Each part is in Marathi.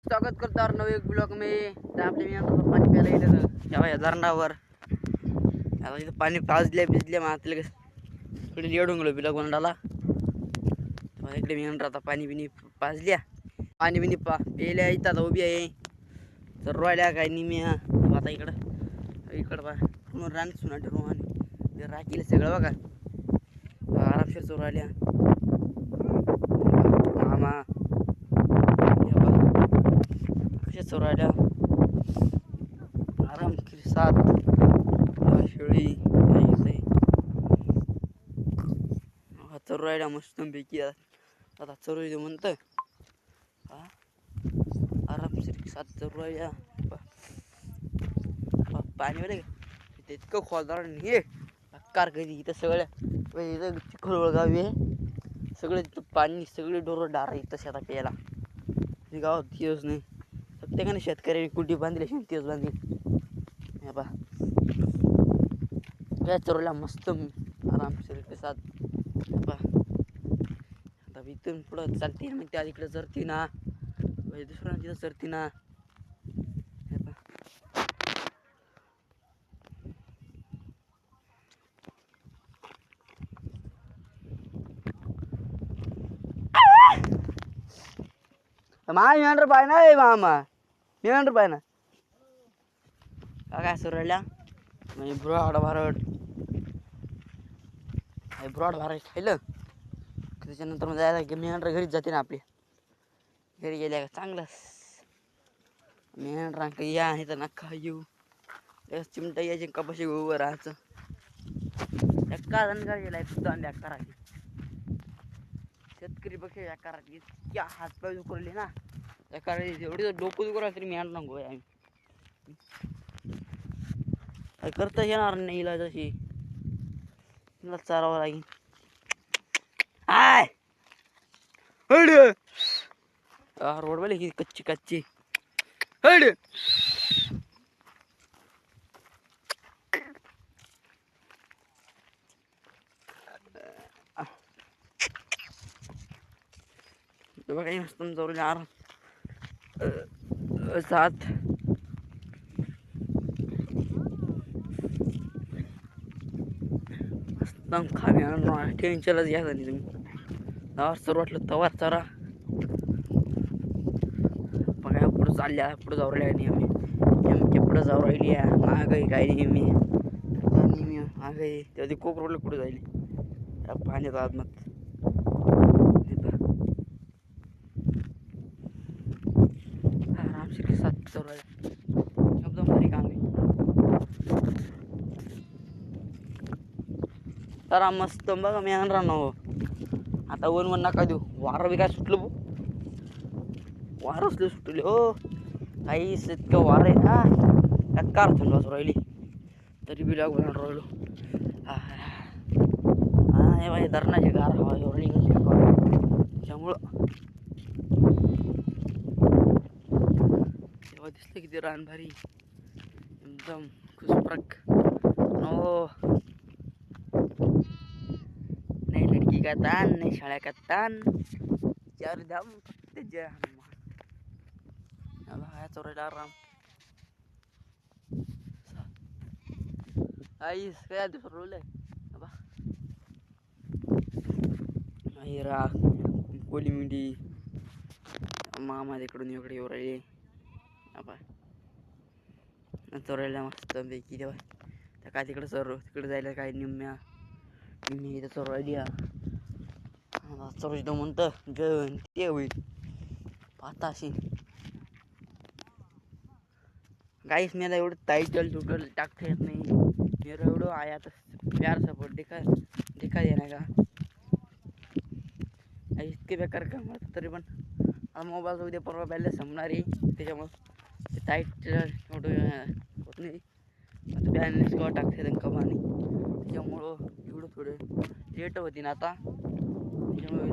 स्वागत करतो और नवे ब्लॉग में. तर आपले मी पाणी प्यायला गेलं तेव्हा या धरणावर आता इथं पाणी भिजले मग आपल्या इकडे येडून गेलो ब्लॉग बनवला. इकडे मी आता पाणी बिनी पाजल्या पाणी बिनी प्यायल्या इथं आता उभी आहे तर रोयल्या काय नाही मी आता इकडं बा पूर्ण रान सुनाटे रो आणि राखीला सगळं बघा आरामशीर चोर आल्या मामा कशा चोर आल्या आरामशीर सात शेळी चोर राहिल्या मस्त पैकी आता चोर येतो म्हणतं आरामशीर सात चोर राहिल्या पाणी मध्ये इतकं खोलदार हे कार कधी इथं सगळ्या इथं चिखल गाव आहे सगळे पाणी सगळे डोरं डार इथं शेतात प्यायला गावात तिथंच नाही प्रत्येकाने शेतकऱ्याने कुटी बांधली तिथंच बांधली हे बा त्या चोरला मस्त आरामशीर सात बा आता इथून पुढं चालते मग त्या इकडे चरती ना दुसऱ्या तिथं चरती ना मामा मेंढर पाय ना मामा मेंढर पाय ना काय सुरल्या म्हणजे ब्रॉड भारत खायलं त्याच्यानंतर मग जायला मेंढर घरीच जाते ना आपली घरी गेल्या का चांगलंच मेंढरांक या आहे तर नका येऊ चिमटा यायची कपाशी उभं राहायचं एका दंडकार गेलाय सुद्धा करायची शेतकरी बघे या करायची इतक्या हातपाय दुखवले ना त्या करायची एवढी डोकं दुखवला तरी मेंढर नको आम्ही काय करता येणार नाही इला जशी तिला चारावं लागेल आय हड रोड वाले ही कच्ची हड बघा मस्त जवळ आराम सात मस्त खावी टेन्शनच घ्या नाही तुम्ही तवार सर वाटलं तवार चरा बघा पुढं चालल्या पुढं जाऊ राहिल्या नाही आम्ही नेमके पुढं जाऊ राहिली मागही काही नाही मी मागही त्या कोक रोडला पुढे जायली त्या पाण्यात आतमत आरामशीर सात चौर एकदम भारी काम आहे तर मस्त बघा मी आणणार ना हो आता वन नका देऊ वारं बी काय सुटलं बो वारंच सुटले हो काही इतकं वारं आहे ना त्यात कार थंड वाजू राहिली तरी बी लागून राहिलो हे बाई धरणाची गार हवा एवढी त्यामुळं तेव्हा दिसलं किती रान भारी एकदम खुसप्रक नो नाही लडकी का तान नाही शाळा का तान चार धाम फक्त जय हनुमान हा चोरायला आराम आईस काय दिवस रोवलंय हिरा कोली मिंडी मामा तिकडून इकडे येऊ राहिले चोरायला मस्त पैकी तेव्हा त्या काय तिकडे तिकडे जायला काय निम्मी इथं चोरायली चोरायचं म्हणतं गण ते होईल आता अशी काहीच मला एवढं टायटल टुटल टाकता येत नाही मेरा एवढं आहे आता प्यार सपोर्ट देखा देना का इतके बेकार काम होतं तरी पण मोबाईल उद्या परवा बॅलन्स संपणार आहे त्याच्यामुळं ते टाईट एवढं होत नाही आता बॅलन्स केव्हा टाकते कमानी त्याच्यामुळं एवढं थोडं लेट होती ना आता त्याच्यामुळे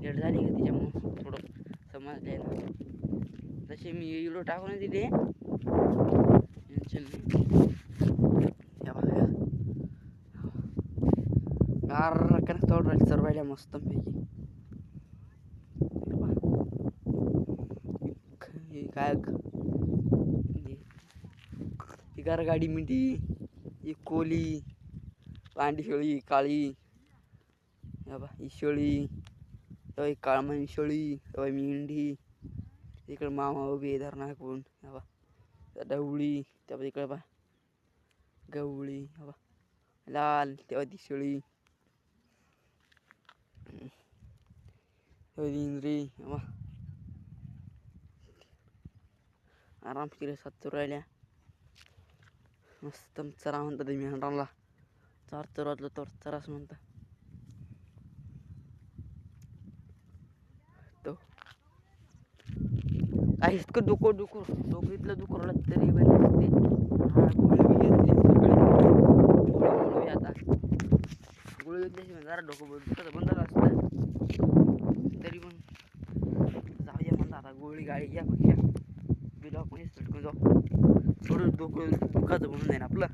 लेट झाली का त्याच्यामुळं थोडं समजलं ना तसे मी एवढं टाकून दिले टेन्शन नाही गार कनेक्ट राहिली सर्वायला मस्त पैकी काय ही गाडी मिठी ही कोली पांढरी शेळी काळी ही शेळी ही काळमणी शेळी मेंढी इकडे मामा उभी धरणाकडून ढवळी तेव्हा इकडे बा गवळी लाल तेव्हा ती शेळी इंद्री आराम तिकडे सात राहिल्या मस्त चरा म्हणतात मी हंडाला चार वाजलं तर चराच म्हणता तो काही इतकं डोकं इथलं दुखरलं तरी बरी गोळी घेतली सगळी आता गोळी घेतल्याशिवाय जरा डोकं बंद असतं तरी पण जाऊया म्हणता आता गोळी गाडी या पेक्षा ब्लॉक मध्ये चटकून जाऊ थोडं डोकं दुखाचं म्हणून जाईन आपलं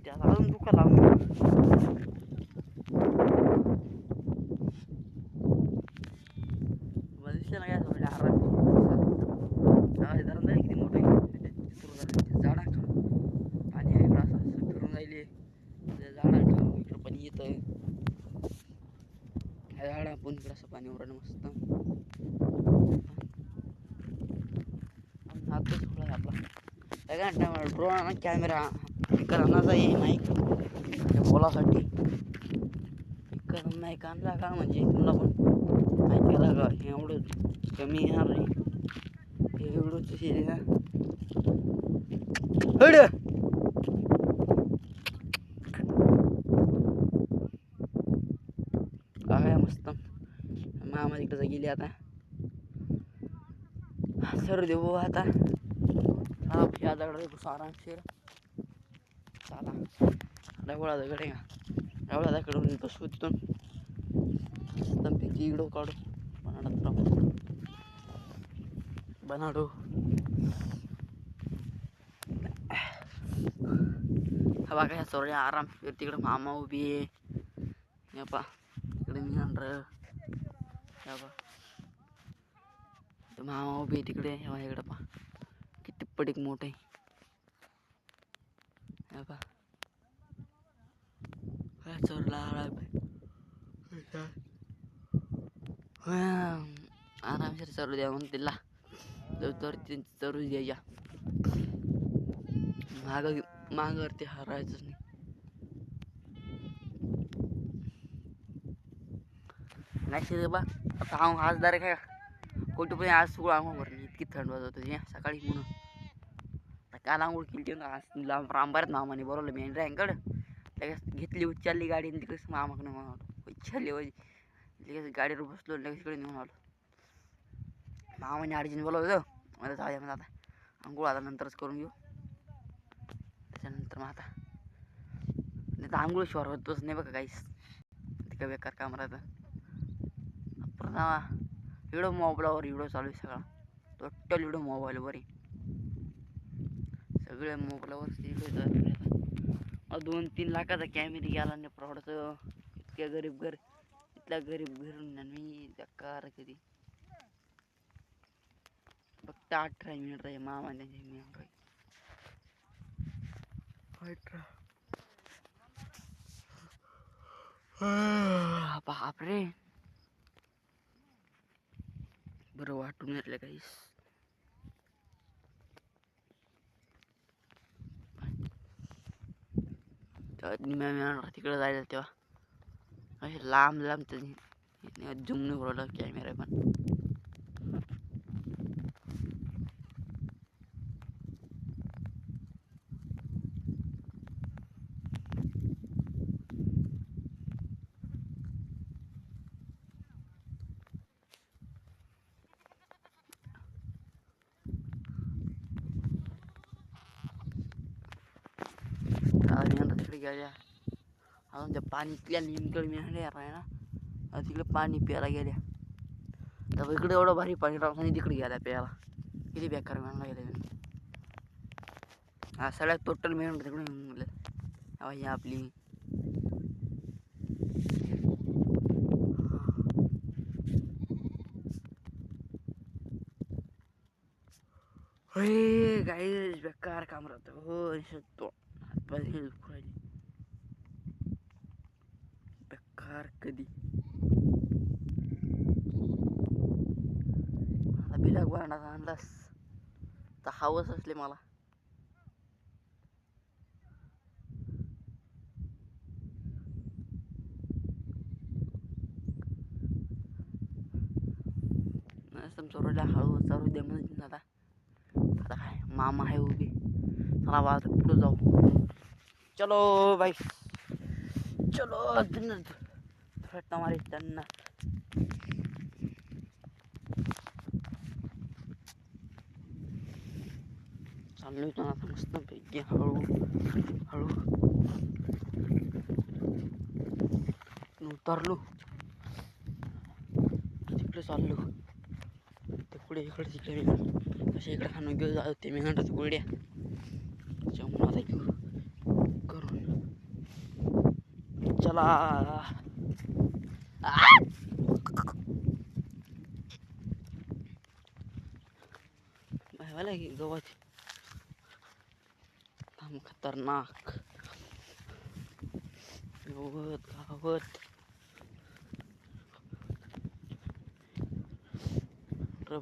त्याला अजून दुखा लावून दिसलं ना काय आराम धरण किती मोठं झाडा पाणी आहे इकडं असं फिरून राहिले झाडा इकडं पाणी येतं झाडा आपण इकडं असं पाणी उरायला मस्त हातच थोडा आपला काय ड्रोन कॅमेरा करण्याचा आहे माईक बोलासाठी कर माईक आणला का म्हणजे तुला पण माहिती केला का एवढं कमी येणार नाही एवढंच शेरी ना काय मस्त मामा तिकडे गेली आता सर देऊ आता या दगड आरामशीर चला डवळा दगड आहे का डवळा दगडून बसू तिथून तंपीची इकडं काढू बनाडो हवा काय सोडल्या आराम तिकडं मामा उभी आहे पा तिकडे मी आणलं मामा उभी आहे तिकडे इकडं पा किती पडीक मोठं आहे पा काय चोरला आरामशीर चरू द्या म्हणून तिला तर चरू द्यायच्या मागवरती हरायचंच नाही नाही बा आता आज डायरेक्ट काय कुठे पण आज सुगळ आंघोळ नाही इतकी थंड वाजत होती सकाळी म्हणून काल आंघोळ केली आज रामबारात मामाने बोलवलं मी ड्रँकडं लगेच घेतली उच्चारली गाडी आणि तिकडेच मामाकडे म्हणून आलो उच्चारली लगेच गाडीवर बसलो लगेच इकडे नेऊन आलो मामाने अर्जंट बोलवलं मला जाऊया मग आता आंघोळ आता नंतरच करून घेऊ त्याच्यानंतर मग आता नाही तर आंघोळ शिवार होतोच नाही बघा काहीच ते काय बेकार काम राहतं व्हिडिओ मोबाईलवर व्हिडिओ चालू आहे सगळा टोटल व्हिडिओ मोबाईलवर आहे सगळे मोबाईलवर व्हिडिओ चालू आहे 2-3 लाखाचा कॅमेरा गेला नाही प्रॉडचं इतक्या गरीब घर इथल्या गरीब घरून मी बेकार कधी फक्त 18 मिनिट राहील मामाने बापरे बरं वाटून घेतलं काहीच तिकडे जायचं तेव्हा असे लांब झूम नाही उरवलं कॅमेरा पण तिकडे गेल्या अजून त्या पाणी इथल्या निमकळ मिळाले आहे ना तिकडे पाणी प्यायला गेल्या तर इकडे एवढं भारी पाणी राहून तिकडे गेल्या प्यायला किती बेकार मिळाला गेले हा सगळ्यात टोटल मिळून तिकडे म्हणलं ही आपली अरे गाईज बेकार काम राहतं हो. शकतो हातपाय दुखू राहिले बेकार. कधी बिलाग वाढणार आणलास तर हवंच असले मला. चोरल्या हळू चालू द्या म्हणजे आता. आता काय मामा आहे उभी. चला वाज पुढं जाऊ. चलो बाई चलो. थोडा मारे त्यांना चाललोय ना आता मस्त पैकी हळू हळू उतरलो. तिकडे चाललो ते पुढे इकडे तिकडे असे इकडे खाणून घेऊन जात होते मी घंटाच गोळ्या जेवण आता घेऊ करून. चला भाईवाला की गवत काम खतरनाक गवत गावत. इकडं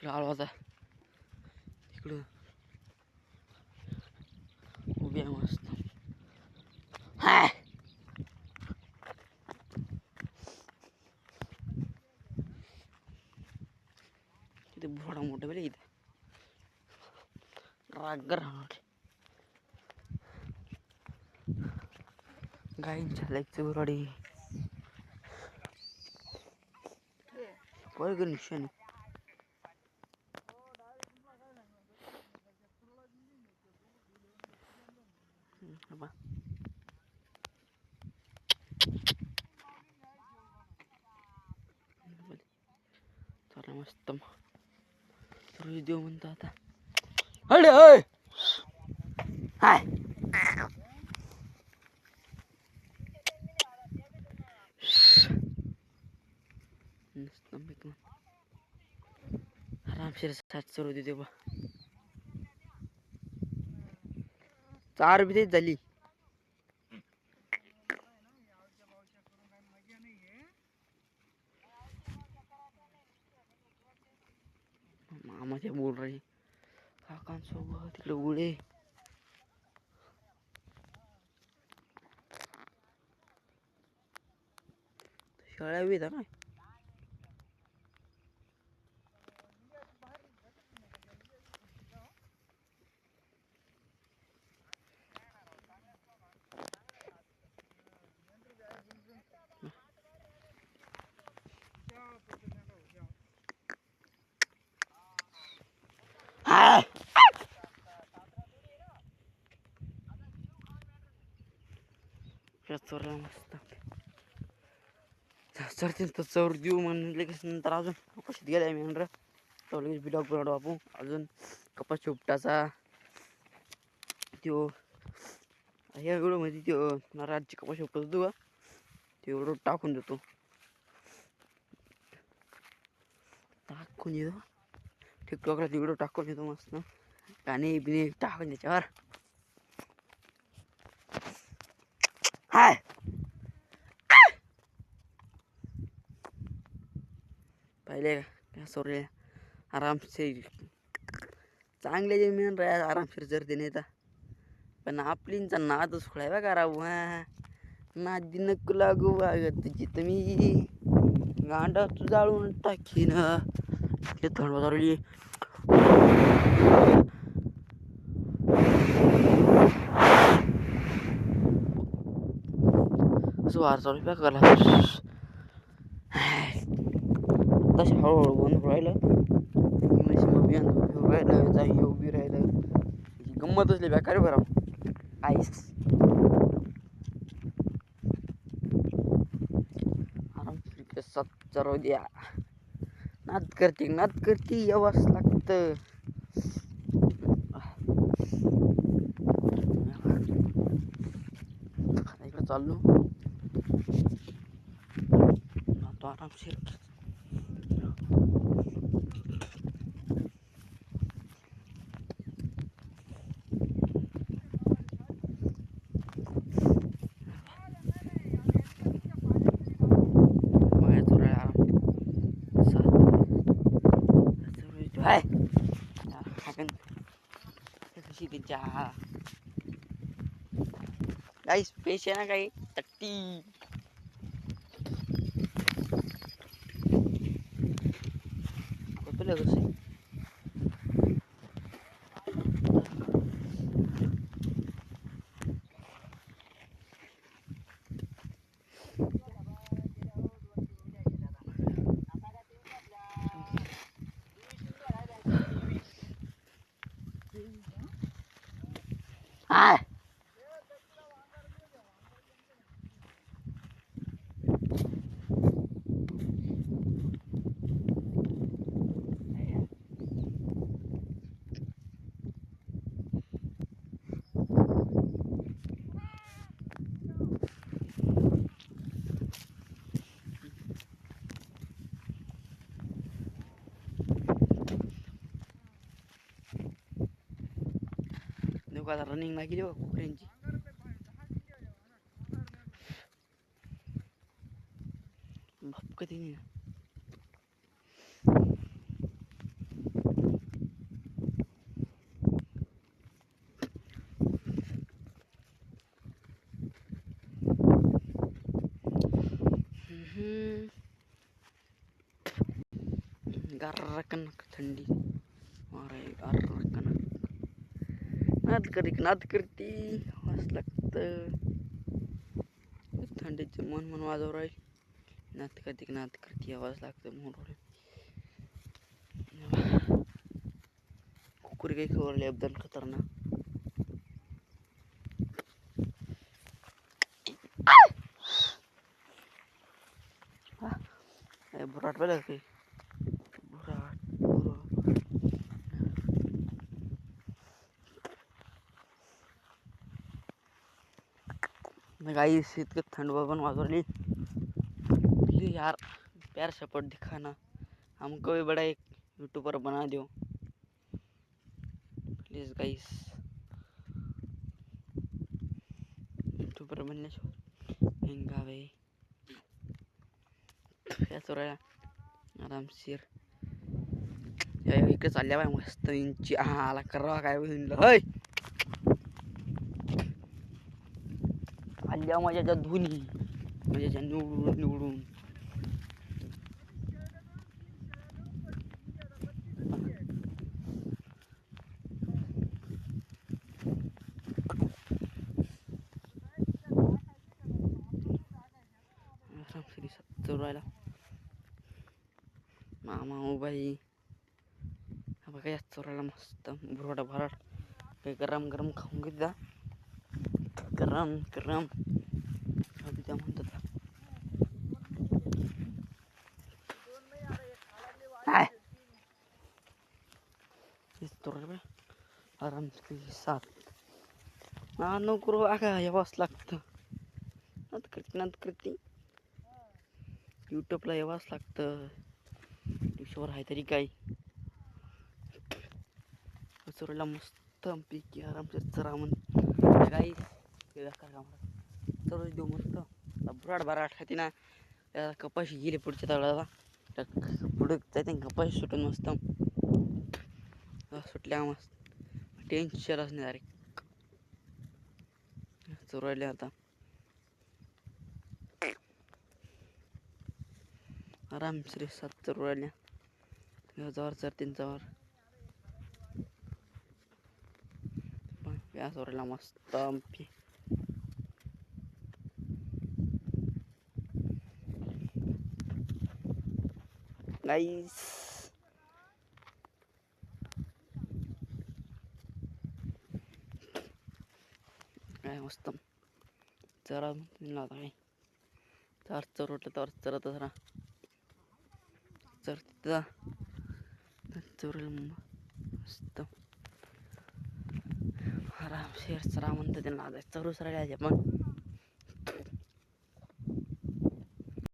आळवाचा इकडं उभी आहे मस्त. हाय किती भोडा मोठा बेले इथं रागर गायींच्या लाईकचं बुराडी बरं निशाने. चला मस्त रोज देऊ म्हणतो आता. अरे अय हाय आरामशीर 700 रुपये देऊ बा. 4 बी तेच झाली. मामाचे बोल रहे काकांसोबत तिकडे उडे. शाळा बी ना चोरला मस्त चरतील तर चोर देऊ म्हणले की नंतर अजून कपाशीत गेलाय मी म्हणलं तो लगेच बिलॉग बनवतो आपण. अजून कपास उपटाचा त्यो ह्या व्हिडिओमध्ये त्यो रातची कपाशी उपटत होतो का ते व्हिडिओ टाकून देतो. टाकून येतो टिकटॉकला व्हिडिओ टाकून येतो मस्त गाणे बिणे टाकून त्याच्यावर. हाय पहिले का सोरे आरामशीर चांगले जे मेन राहा आरामशीर जर ते नेता. पण आपलींचा नादच खोळाय का राहू. हा नादी नको लागू वागत तुझी तुम्ही गांडा तू जाळून टाकीन. ते थंड वाजवली असं वार चालू काय करायला तसे हळूहळू बंद राहिलं राहिलं जागी उभी राहिलं गंमत असली बेकार बरं आईस. आराम चालू द्या. नाद करते यावंच लागतं. इकडे चाललो जातो आरामशीर. गाइस पेश है ना काही तट्टी कपले कसे हाय देखो आता रनिंग लागी देखो कुकरेंची भपकती नाही गारकन थंडी मारे गारकन नाद करती वास लागतं थंडीचे मन वाजव राहील नाद करती आवाज लागतं मोर कुकुर काही खवरले एकदम खतरनाक बुराट बघा काही गाइस इतकं थंड पण वाजवली प्लीज यार प्यार सपोर्ट दिखाना हमको भी बड़ा एक यूट्यूबर बना दो प्लीज गाइस यूट्यूबर बनने महंगा भाई क्या हो रहा है आरामशीर इकडे चालल्या बाय मस्त इंची आला करावा काय होय आल्या माझ्या धुनी माझ्या निवडून आरामशीर चोरायला मामा बाई बघा या चोरायला मस्त बुरवडा भराट काही गरम खाऊन घेत जा गरम द्या म्हणतात आराम साथ ना नको आगा यावाच लागतं नाद करते यूट्यूबला यावाच लागतं दिवसावर आहे तरी काय चोरायला मस्त पैकी आरामशीर चरा म्हण काही चोर देऊ मस्त बराट खाती ना त्याला कपाशी गेली पुढच्या तळाला पुढे जाते कपाशी सुटून मस्त सुटल्या मस्त टेन्शनच नाही डायरेक्ट चोरायले आता आरामशीर सात चोरायल्या जवळ त्यांच्यावर या चोरायला मस्त गाईस काय मस्त चरा काय चार चोरटलं तर चरतच राहा चरता चोरलं मस्त आरामशीर चरा म्हणतं त्यांना चरू सरायला पण